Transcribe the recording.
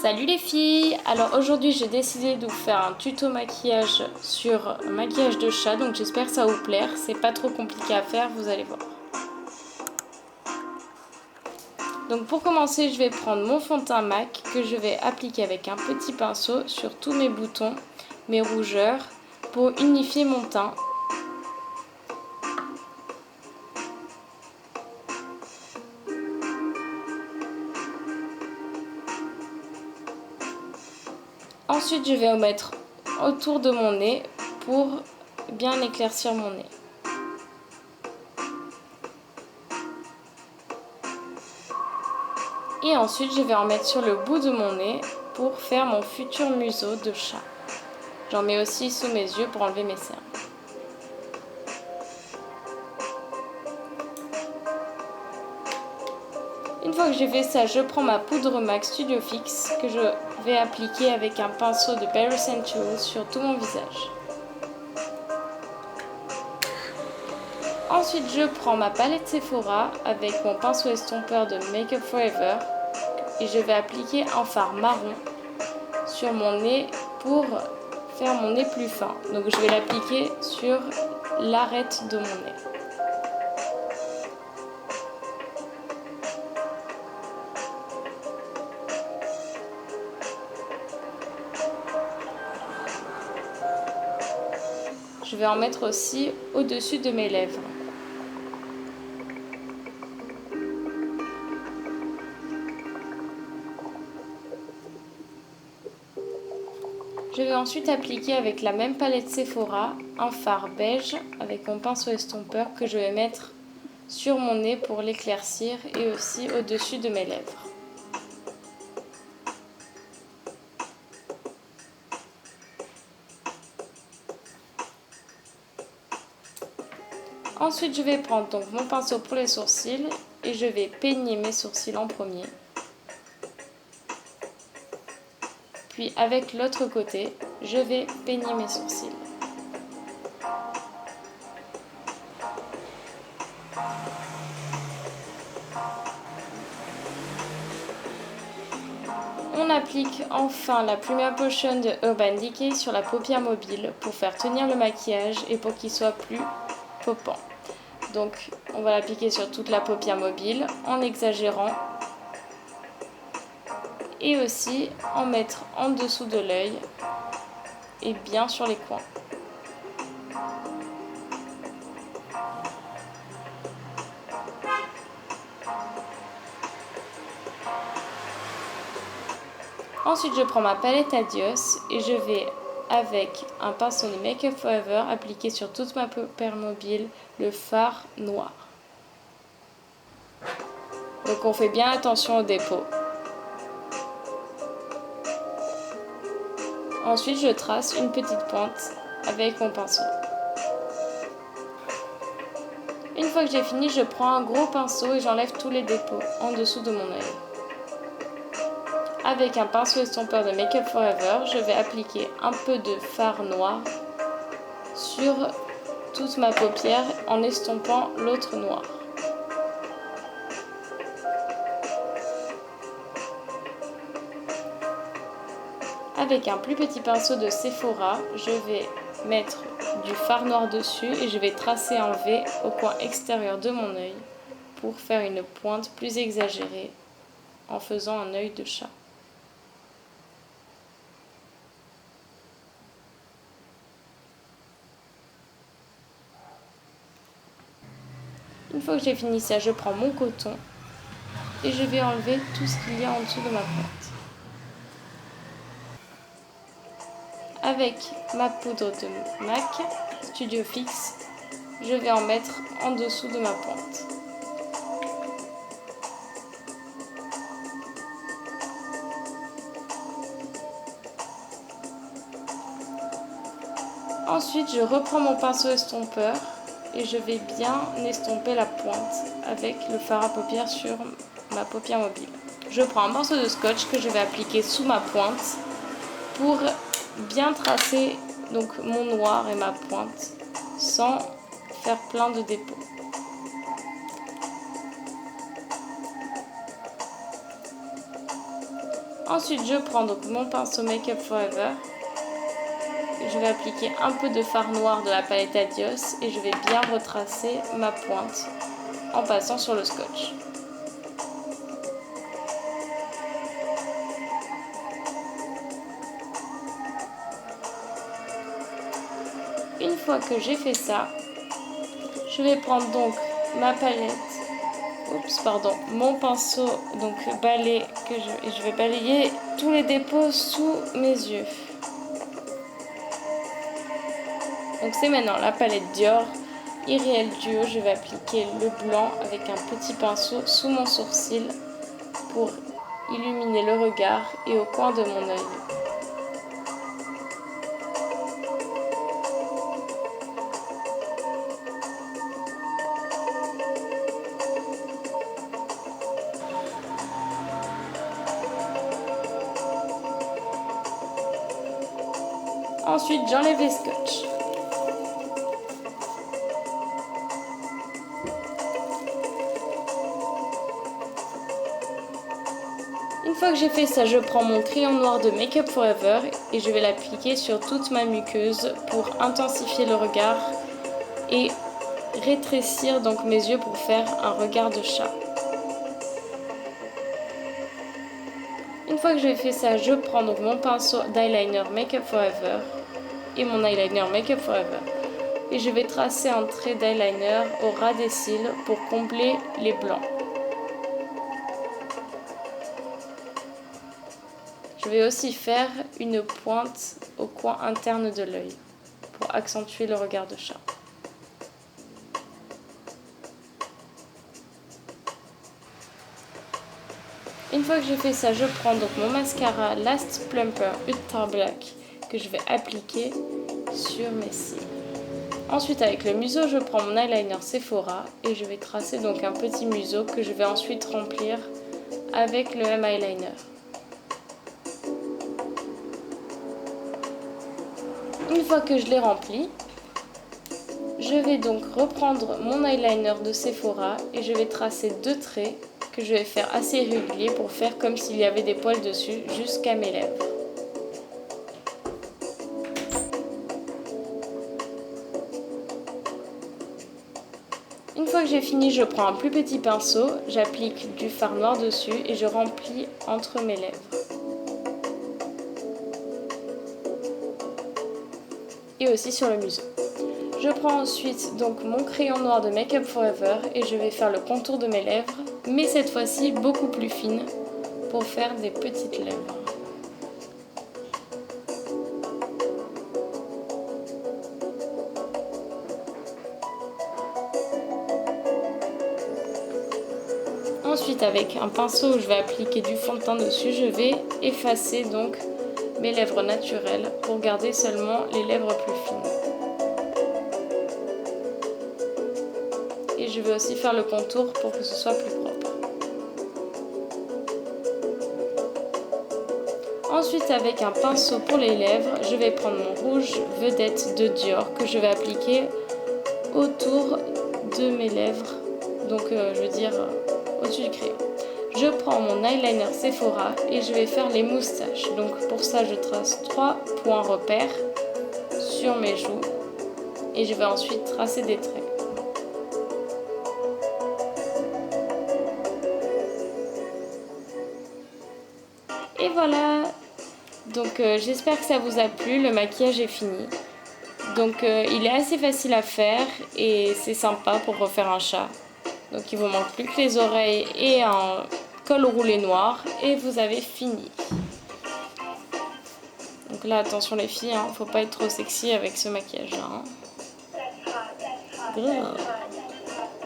Salut les filles! Alors aujourd'hui j'ai décidé de vous faire un tuto maquillage sur maquillage de chat, donc j'espère que ça va vous plaire. C'est pas trop compliqué à faire, vous allez voir. Donc pour commencer, je vais prendre mon fond de teint MAC que je vais appliquer avec un petit pinceau sur tous mes boutons, mes rougeurs, pour unifier mon teint. Ensuite, je vais en mettre autour de mon nez pour bien éclaircir mon nez. Et ensuite, je vais en mettre sur le bout de mon nez pour faire mon futur museau de chat. J'en mets aussi sous mes yeux pour enlever mes cernes. Une fois que j'ai fait ça, je prends ma poudre MAC Studio Fix que je vais appliquer avec un pinceau de Berry Tools sur tout mon visage. Ensuite, je prends ma palette Sephora avec mon pinceau estompeur de Make Up For Ever et je vais appliquer un fard marron sur mon nez pour faire mon nez plus fin. Donc je vais l'appliquer sur l'arête de mon nez. Je vais en mettre aussi au-dessus de mes lèvres. Je vais ensuite appliquer avec la même palette Sephora un fard beige avec mon pinceau estompeur que je vais mettre sur mon nez pour l'éclaircir et aussi au-dessus de mes lèvres. Ensuite, je vais prendre donc mon pinceau pour les sourcils et je vais peigner mes sourcils en premier. Puis avec l'autre côté, je vais peigner mes sourcils. On applique enfin la Premiere Potion de Urban Decay sur la paupière mobile pour faire tenir le maquillage et pour qu'il soit plus popant. Donc on va l'appliquer sur toute la paupière mobile en exagérant et aussi en mettre en dessous de l'œil et bien sur les coins. Ensuite, je prends ma palette Adios et je vais, avec un pinceau de Make Up For Ever, appliquer sur toute ma paupière mobile le fard noir. Donc on fait bien attention au dépôt. Ensuite, je trace une petite pointe avec mon pinceau. Une fois que j'ai fini, je prends un gros pinceau et j'enlève tous les dépôts en dessous de mon œil. Avec un pinceau estompeur de Make Up For Ever, je vais appliquer un peu de fard noir sur toute ma paupière en estompant l'autre noir. Avec un plus petit pinceau de Sephora, je vais mettre du fard noir dessus et je vais tracer un V au coin extérieur de mon œil pour faire une pointe plus exagérée en faisant un œil de chat. Une fois que j'ai fini ça, je prends mon coton et je vais enlever tout ce qu'il y a en dessous de ma pointe. Avec ma poudre de MAC Studio Fix, je vais en mettre en dessous de ma pointe. Ensuite, je reprends mon pinceau estompeur et je vais bien estomper la pointe avec le fard à paupières sur ma paupière mobile. Je prends un morceau de scotch que je vais appliquer sous ma pointe pour bien tracer donc mon noir et ma pointe sans faire plein de dépôts. Ensuite, je prends donc mon pinceau Make Up Forever. Je vais appliquer un peu de fard noir de la palette Adios et je vais bien retracer ma pointe en passant sur le scotch. Une fois que j'ai fait ça, je vais prendre donc ma palette, mon pinceau donc balai et je vais balayer tous les dépôts sous mes yeux. Donc c'est maintenant la palette Dior Irréel Duo. Je vais appliquer le blanc avec un petit pinceau sous mon sourcil pour illuminer le regard et au coin de mon œil. Ensuite, j'enlève les scotch. Une fois que j'ai fait ça, je prends mon crayon noir de Make Up Forever et je vais l'appliquer sur toute ma muqueuse pour intensifier le regard et rétrécir donc mes yeux pour faire un regard de chat. Une fois que j'ai fait ça, je prends donc mon pinceau d'eyeliner Make Up Forever et mon eyeliner Make Up Forever et je vais tracer un trait d'eyeliner au ras des cils pour combler les blancs. Je vais aussi faire une pointe au coin interne de l'œil pour accentuer le regard de chat. Une fois que j'ai fait ça, je prends donc mon mascara Last Plumper Ultra Black que je vais appliquer sur mes cils. Ensuite, avec le museau, je prends mon eyeliner Sephora et je vais tracer donc un petit museau que je vais ensuite remplir avec le même eyeliner. Une fois que je l'ai rempli, je vais donc reprendre mon eyeliner de Sephora et je vais tracer deux traits que je vais faire assez réguliers pour faire comme s'il y avait des poils dessus jusqu'à mes lèvres. Une fois que j'ai fini, je prends un plus petit pinceau, j'applique du fard noir dessus et je remplis entre mes lèvres. Et aussi sur le museau. Je prends ensuite donc mon crayon noir de Make Up Forever et je vais faire le contour de mes lèvres, mais cette fois-ci beaucoup plus fine pour faire des petites lèvres. Ensuite, avec un pinceau où je vais appliquer du fond de teint dessus, je vais effacer donc mes lèvres naturelles pour garder seulement les lèvres plus fines. Et je vais aussi faire le contour pour que ce soit plus propre. Ensuite, avec un pinceau pour les lèvres, je vais prendre mon rouge vedette de Dior que je vais appliquer autour de mes lèvres, donc je veux dire au-dessus du crayon. Je prends mon eyeliner Sephora et je vais faire les moustaches. Donc pour ça, je trace 3 points repères sur mes joues et je vais ensuite tracer des traits. Et voilà, donc j'espère que ça vous a plu, le maquillage est fini. Donc il est assez facile à faire et c'est sympa pour refaire un chat. Donc il vous manque plus que les oreilles et un col roulé noir et vous avez fini. Donc là attention les filles, faut pas être trop sexy avec ce maquillage là.